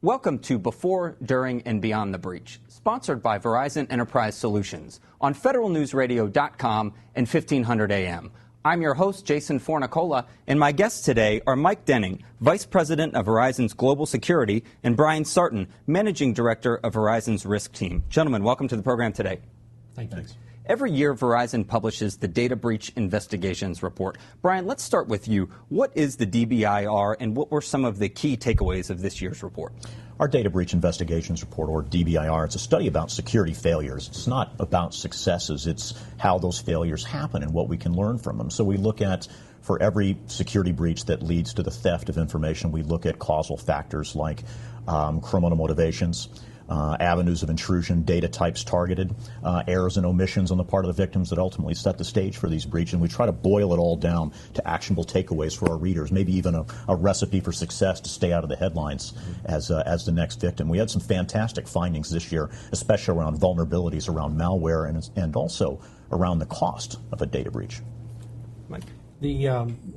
Welcome to Before, During, and Beyond the Breach, sponsored by Verizon Enterprise Solutions on federalnewsradio.com and 1500 AM. I'm your host, Jason Fornicola, and my guests today are Mike Denning, Vice President of Verizon's Global Security, and Brian Sarton, Managing Director of Verizon's Risk Team. Gentlemen, welcome to the program today. Thanks. Every year, Verizon publishes the Data Breach Investigations Report. Brian, let's start with you. What is the DBIR, and what were some of the key takeaways of this year's report? Our Data Breach Investigations Report, or DBIR, it's a study about security failures. It's not about successes. It's how those failures happen and what we can learn from them. So we look at, for every security breach that leads to the theft of information, we look at causal factors like criminal motivations, avenues of intrusion, data types targeted, errors and omissions on the part of the victims that ultimately set the stage for these breaches. And we try to boil it all down to actionable takeaways for our readers, maybe even a recipe for success to stay out of the headlines as the next victim. We had some fantastic findings this year, especially around vulnerabilities, around malware, and also around the cost of a data breach. Mike?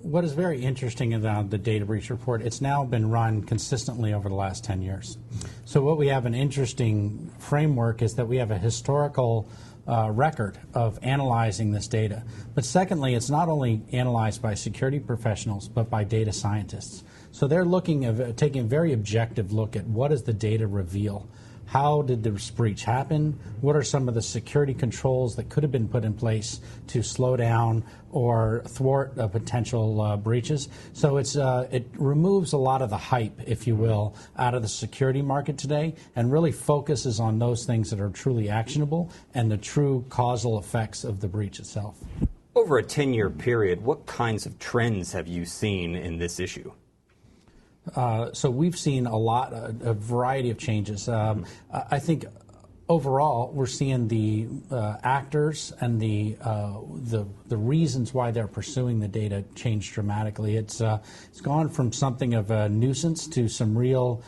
What is very interesting about the data breach report, it's now been run consistently over the last 10 years. So what we have an interesting framework is that we have a historical record of analyzing this data. But secondly, it's not only analyzed by security professionals, but by data scientists. So they're taking a very objective look at what does the data reveal. How did this breach happen? What are some of the security controls that could have been put in place to slow down or thwart potential breaches? So it removes a lot of the hype, if you will, out of the security market today and really focuses on those things that are truly actionable and the true causal effects of the breach itself. Over a 10-year period, what kinds of trends have you seen in this issue? So we've seen a variety of changes. I think overall we're seeing the actors and the reasons why they're pursuing the data change dramatically. It's gone from something of a nuisance to some real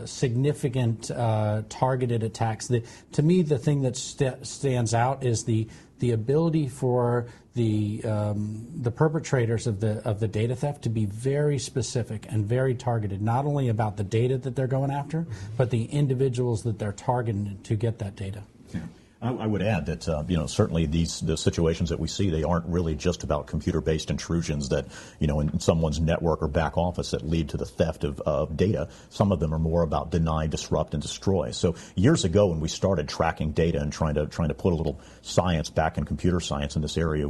significant targeted attacks. To me, the thing that stands out is the ability for the perpetrators of the data theft to be very specific and very targeted, not only about the data that they're going after, but the individuals that they're targeting to get that data. Yeah. I would add that certainly the situations that we see, they aren't really just about computer-based intrusions that in someone's network or back office that lead to the theft of data. Some of them are more about deny, disrupt, and destroy. So years ago, when we started tracking data and trying to put a little science back in computer science in this area,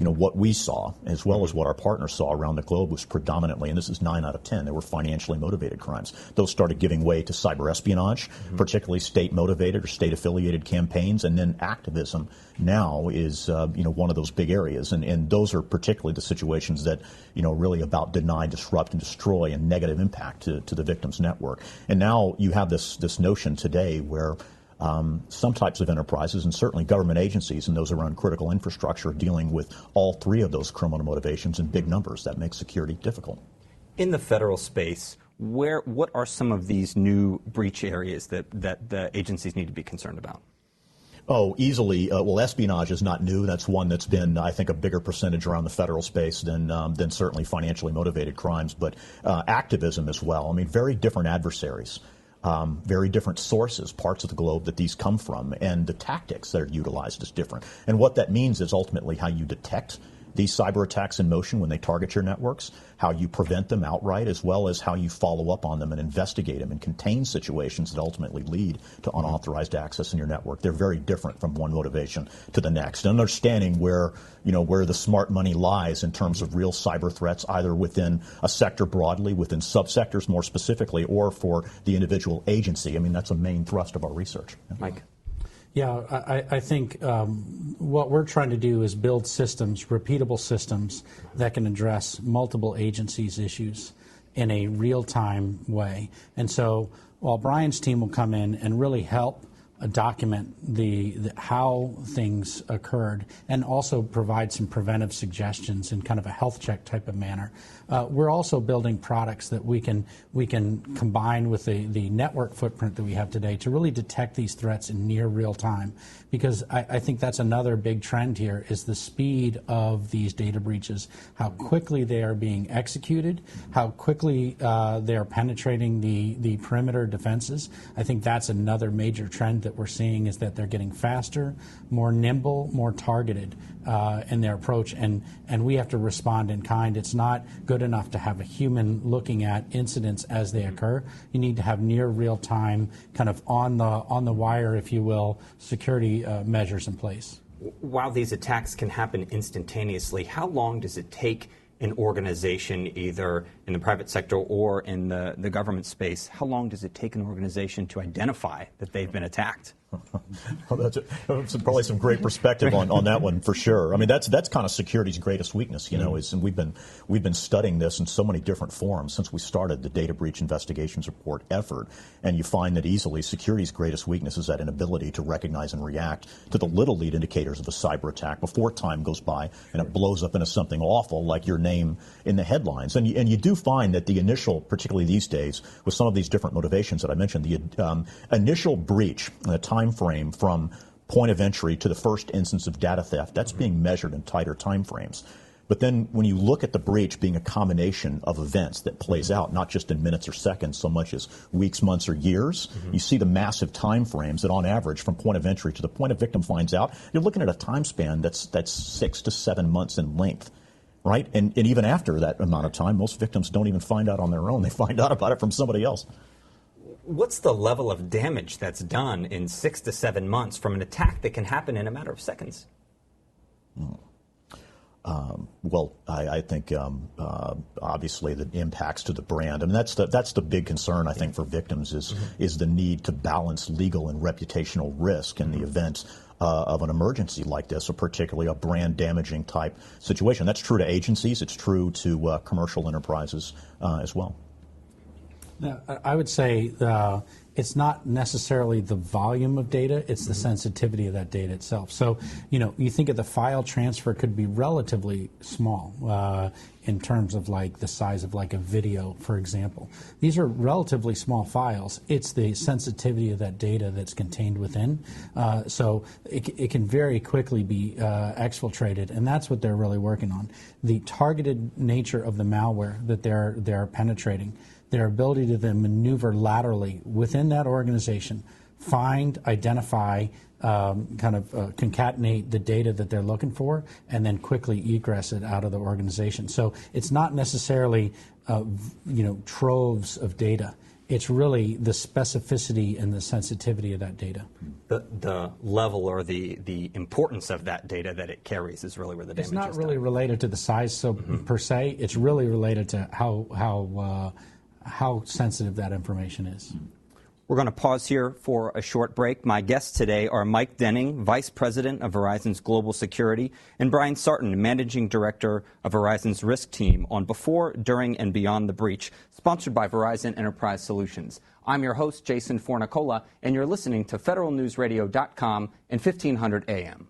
what we saw, as well as what our partners saw around the globe, was predominantly, and this is 9 out of 10, there were financially motivated crimes. Those started giving way to cyber espionage, particularly state-motivated or state-affiliated campaigns, and then activism now is one of those big areas, and those are particularly the situations that really about deny, disrupt, and destroy, and negative impact to the victim's network. And now you have this notion today where some types of enterprises, and certainly government agencies and those around critical infrastructure, are dealing with all three of those criminal motivations in big numbers. That makes security difficult. In the federal space, what are some of these new breach areas that the agencies need to be concerned about? Oh, easily. Well, espionage is not new. That's one that's been, I think, a bigger percentage around the federal space than certainly financially motivated crimes, but activism as well. I mean, very different adversaries. Very different sources, parts of the globe that these come from, and the tactics that are utilized is different. And what that means is ultimately how you detect these cyber attacks in motion when they target your networks, how you prevent them outright, as well as how you follow up on them and investigate them and contain situations that ultimately lead to unauthorized access in your network. They're very different from one motivation to the next. And understanding where the smart money lies in terms of real cyber threats, either within a sector broadly, within subsectors more specifically, or for the individual agency. I mean, that's a main thrust of our research. Mike? Yeah, I think what we're trying to do is build systems, repeatable systems, that can address multiple agencies' issues in a real-time way. And so while Brian's team will come in and really help document how things occurred and also provide some preventive suggestions in kind of a health check type of manner. We're also building products that we can combine with the network footprint that we have today to really detect these threats in near real time, because I think that's another big trend here is the speed of these data breaches, how quickly they are being executed, how quickly they are penetrating the perimeter defenses. I think that's another major trend that we're seeing, is that they're getting faster, more nimble, more targeted in their approach, and we have to respond in kind. It's not good enough to have a human looking at incidents as they occur. You need to have near real time, kind of on the wire, if you will, security measures in place. While these attacks can happen instantaneously, how long does it take an organization, either in the private sector or in the government space, how long does it take an organization to identify that they've been attacked? Well, that's probably some great perspective on that one for sure. I mean, that's kind of security's greatest weakness, and we've been studying this in so many different forums since we started the Data Breach Investigations Report effort, and you find that easily security's greatest weakness is that inability to recognize and react to the little lead indicators of a cyber attack before time goes by and it blows up into something awful like your name in the headlines. And you do find that the initial, particularly these days, with some of these different motivations that I mentioned, the initial breach, the time frame from point of entry to the first instance of data theft, that's being measured in tighter time frames. But then when you look at the breach being a combination of events that plays out not just in minutes or seconds so much as weeks, months, or years, you see the massive time frames that on average from point of entry to the point a victim finds out, you're looking at a time span that's 6 to 7 months in length. Right? And even after that amount of time, most victims don't even find out on their own. They find out about it from somebody else. What's the level of damage that's done in 6 to 7 months from an attack that can happen in a matter of seconds? Well, I think obviously the impacts to the brand. I mean, that's the big concern, I think, for victims is the need to balance legal and reputational risk in the event of an emergency like this, or particularly a brand damaging type situation. That's true to agencies. It's true to commercial enterprises as well. Now, I would say it's not necessarily the volume of data, it's the sensitivity of that data itself. So, you think of the file transfer could be relatively small in terms of like the size of like a video, for example. These are relatively small files. It's the sensitivity of that data that's contained within. So it can very quickly be exfiltrated, and that's what they're really working on. The targeted nature of the malware that they're penetrating, their ability to then maneuver laterally within that organization, find, identify, concatenate the data that they're looking for, and then quickly egress it out of the organization. So it's not necessarily, troves of data. It's really the specificity and the sensitivity of that data. The level or the importance of that data that it carries is really where the damage is done. It's not really related to the size per se. It's really related to how sensitive that information is. We're going to pause here for a short break. My guests today are Mike Denning, Vice President of Verizon's Global Security, and Brian Sarton, Managing Director of Verizon's Risk Team, on Before, During, and Beyond the Breach, sponsored by Verizon Enterprise Solutions. I'm your host, Jason Fornicola, and you're listening to FederalNewsRadio.com and 1500 AM.